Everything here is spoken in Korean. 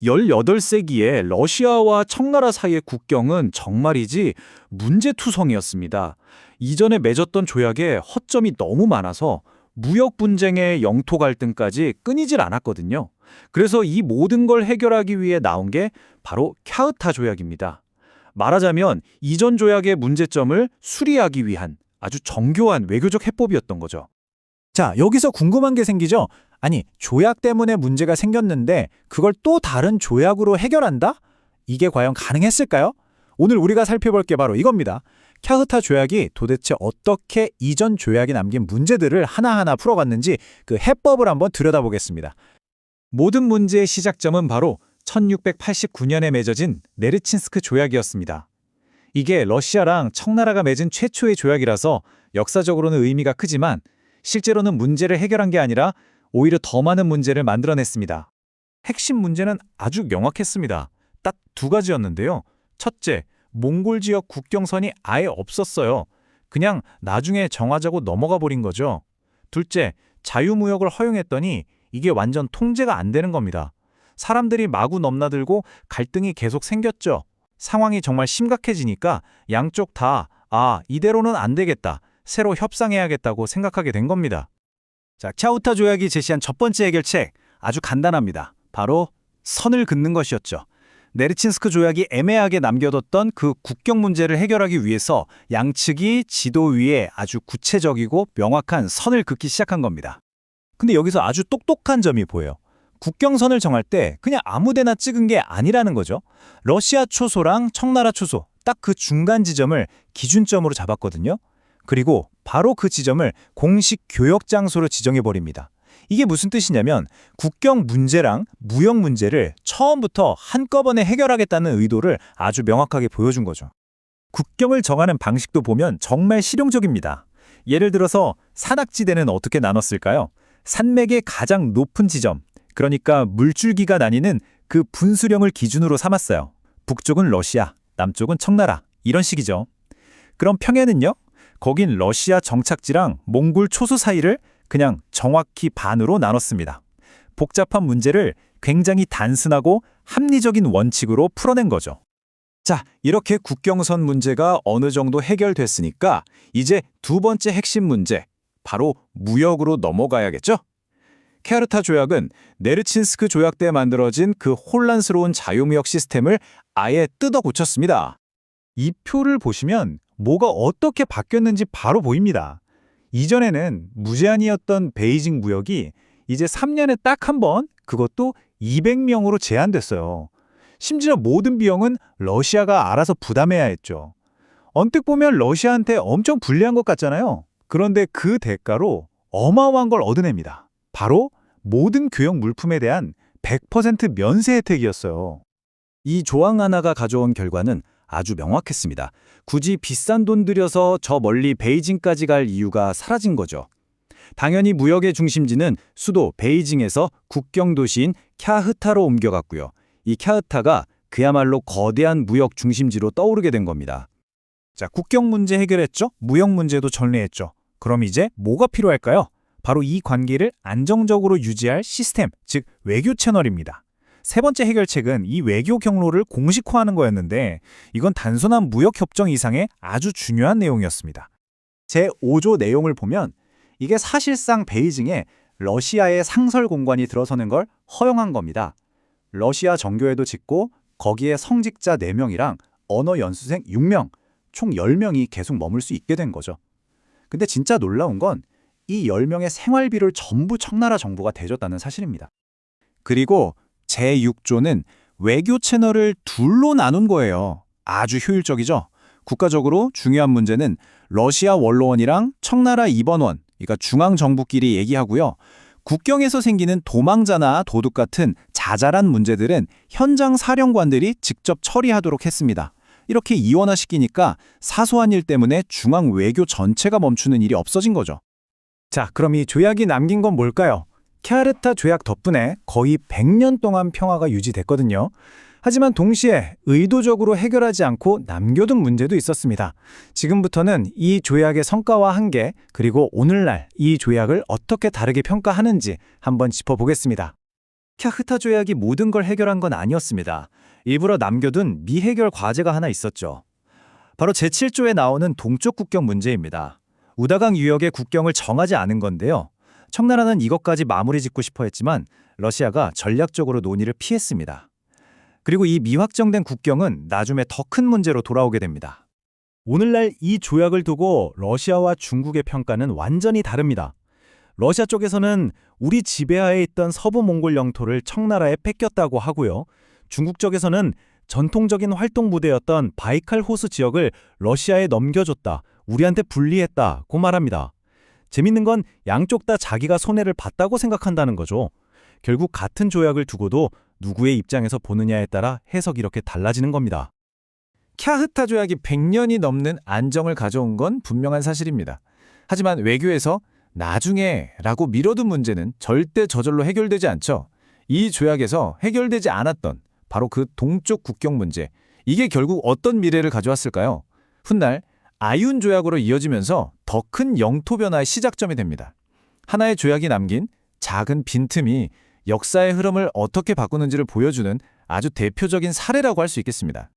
18세기에 러시아와 청나라 사이의 국경은 정말이지 문제투성이었습니다. 이전에 맺었던 조약에 허점이 너무 많아서 무역 분쟁의 영토 갈등까지 끊이질 않았거든요. 그래서 이 모든 걸 해결하기 위해 나온 게 바로 캬흐타 조약입니다. 말하자면 이전 조약의 문제점을 수리하기 위한 아주 정교한 외교적 해법이었던 거죠. 자, 여기서 궁금한 게 생기죠? 아니, 조약 때문에 문제가 생겼는데 그걸 또 다른 조약으로 해결한다? 이게 과연 가능했을까요? 오늘 우리가 살펴볼 게 바로 이겁니다. 캬흐타 조약이 도대체 어떻게 이전 조약에 남긴 문제들을 하나하나 풀어갔는지 그 해법을 한번 들여다보겠습니다. 모든 문제의 시작점은 바로 1689년에 맺어진 네르친스크 조약이었습니다. 이게 러시아랑 청나라가 맺은 최초의 조약이라서 역사적으로는 의미가 크지만 실제로는 문제를 해결한 게 아니라 오히려 더 많은 문제를 만들어냈습니다. 핵심 문제는 아주 명확했습니다. 딱 두 가지였는데요. 첫째, 몽골 지역 국경선이 아예 없었어요. 그냥 나중에 정하자고 넘어가 버린 거죠. 둘째, 자유무역을 허용했더니 이게 완전 통제가 안 되는 겁니다. 사람들이 마구 넘나들고 갈등이 계속 생겼죠. 상황이 정말 심각해지니까 양쪽 다 이대로는 안 되겠다. 새로 협상해야겠다고 생각하게 된 겁니다. 자, 캬흐타 조약이 제시한 첫 번째 해결책, 아주 간단합니다. 바로 선을 긋는 것이었죠. 네르친스크 조약이 애매하게 남겨뒀던 그 국경 문제를 해결하기 위해서 양측이 지도 위에 아주 구체적이고 명확한 선을 긋기 시작한 겁니다. 근데 여기서 아주 똑똑한 점이 보여요. 국경선을 정할 때 그냥 아무데나 찍은 게 아니라는 거죠. 러시아 초소랑 청나라 초소, 딱 그 중간 지점을 기준점으로 잡았거든요. 그리고 바로 그 지점을 공식 교역 장소로 지정해버립니다. 이게 무슨 뜻이냐면 국경 문제랑 무역 문제를 처음부터 한꺼번에 해결하겠다는 의도를 아주 명확하게 보여준 거죠. 국경을 정하는 방식도 보면 정말 실용적입니다. 예를 들어서 산악지대는 어떻게 나눴을까요? 산맥의 가장 높은 지점, 그러니까 물줄기가 나뉘는 그 분수령을 기준으로 삼았어요. 북쪽은 러시아, 남쪽은 청나라, 이런 식이죠. 그럼 평해는요? 거긴 러시아 정착지랑 몽골 초소 사이를 그냥 정확히 반으로 나눴습니다. 복잡한 문제를 굉장히 단순하고 합리적인 원칙으로 풀어낸 거죠. 자, 이렇게 국경선 문제가 어느 정도 해결됐으니까 이제 두 번째 핵심 문제, 바로 무역으로 넘어가야겠죠? 캬흐타 조약은 네르친스크 조약 때 만들어진 그 혼란스러운 자유무역 시스템을 아예 뜯어 고쳤습니다. 이 표를 보시면 뭐가 어떻게 바뀌었는지 바로 보입니다. 이전에는 무제한이었던 베이징 무역이 이제 3년에 딱 한 번, 그것도 200명으로 제한됐어요. 심지어 모든 비용은 러시아가 알아서 부담해야 했죠. 언뜻 보면 러시아한테 엄청 불리한 것 같잖아요. 그런데 그 대가로 어마어마한 걸 얻어냅니다. 바로 모든 교역 물품에 대한 100% 면세 혜택이었어요. 이 조항 하나가 가져온 결과는 아주 명확했습니다. 굳이 비싼 돈 들여서 저 멀리 베이징까지 갈 이유가 사라진 거죠. 당연히 무역의 중심지는 수도 베이징에서 국경 도시인 캬흐타로 옮겨갔고요. 이 캬흐타가 그야말로 거대한 무역 중심지로 떠오르게 된 겁니다. 자, 국경 문제 해결했죠? 무역 문제도 정리했죠. 그럼 이제 뭐가 필요할까요? 바로 이 관계를 안정적으로 유지할 시스템, 즉 외교 채널입니다. 세 번째 해결책은 이 외교 경로를 공식화하는 거였는데 이건 단순한 무역 협정 이상의 아주 중요한 내용이었습니다. 제5조 내용을 보면 이게 사실상 베이징에 러시아의 상설 공관이 들어서는 걸 허용한 겁니다. 러시아 정교회도 짓고 거기에 성직자 4명이랑 언어 연수생 6명, 총 10명이 계속 머물 수 있게 된 거죠. 근데 진짜 놀라운 건 이 10명의 생활비를 전부 청나라 정부가 대줬다는 사실입니다. 그리고 제6조는 외교 채널을 둘로 나눈 거예요. 아주 효율적이죠. 국가적으로 중요한 문제는 러시아 원로원이랑 청나라 입원원, 그러니까 중앙정부끼리 얘기하고요. 국경에서 생기는 도망자나 도둑 같은 자잘한 문제들은 현장 사령관들이 직접 처리하도록 했습니다. 이렇게 이원화시키니까 사소한 일 때문에 중앙 외교 전체가 멈추는 일이 없어진 거죠. 자, 그럼 이 조약이 남긴 건 뭘까요? 캬흐타 조약 덕분에 거의 100년 동안 평화가 유지됐거든요. 하지만 동시에 의도적으로 해결하지 않고 남겨둔 문제도 있었습니다. 지금부터는 이 조약의 성과와 한계, 그리고 오늘날 이 조약을 어떻게 다르게 평가하는지 한번 짚어보겠습니다. 캬흐타 조약이 모든 걸 해결한 건 아니었습니다. 일부러 남겨둔 미해결 과제가 하나 있었죠. 바로 제7조에 나오는 동쪽 국경 문제입니다. 우다강 유역의 국경을 정하지 않은 건데요. 청나라는 이것까지 마무리 짓고 싶어 했지만 러시아가 전략적으로 논의를 피했습니다. 그리고 이 미확정된 국경은 나중에 더 큰 문제로 돌아오게 됩니다. 오늘날 이 조약을 두고 러시아와 중국의 평가는 완전히 다릅니다. 러시아 쪽에서는 우리 지배하에 있던 서부 몽골 영토를 청나라에 뺏겼다고 하고요. 중국 쪽에서는 전통적인 활동 부대였던 바이칼 호수 지역을 러시아에 넘겨줬다, 우리한테 분리했다고 말합니다. 재밌는 건 양쪽 다 자기가 손해를 봤다고 생각한다는 거죠. 결국 같은 조약을 두고도 누구의 입장에서 보느냐에 따라 해석이 이렇게 달라지는 겁니다. 캬흐타 조약이 100년이 넘는 안정을 가져온 건 분명한 사실입니다. 하지만 외교에서 나중에라고 미뤄둔 문제는 절대 저절로 해결되지 않죠. 이 조약에서 해결되지 않았던 바로 그 동쪽 국경 문제, 이게 결국 어떤 미래를 가져왔을까요? 훗날 아윤 조약으로 이어지면서 더 큰 영토 변화의 시작점이 됩니다. 하나의 조약이 남긴 작은 빈틈이 역사의 흐름을 어떻게 바꾸는지를 보여주는 아주 대표적인 사례라고 할 수 있겠습니다.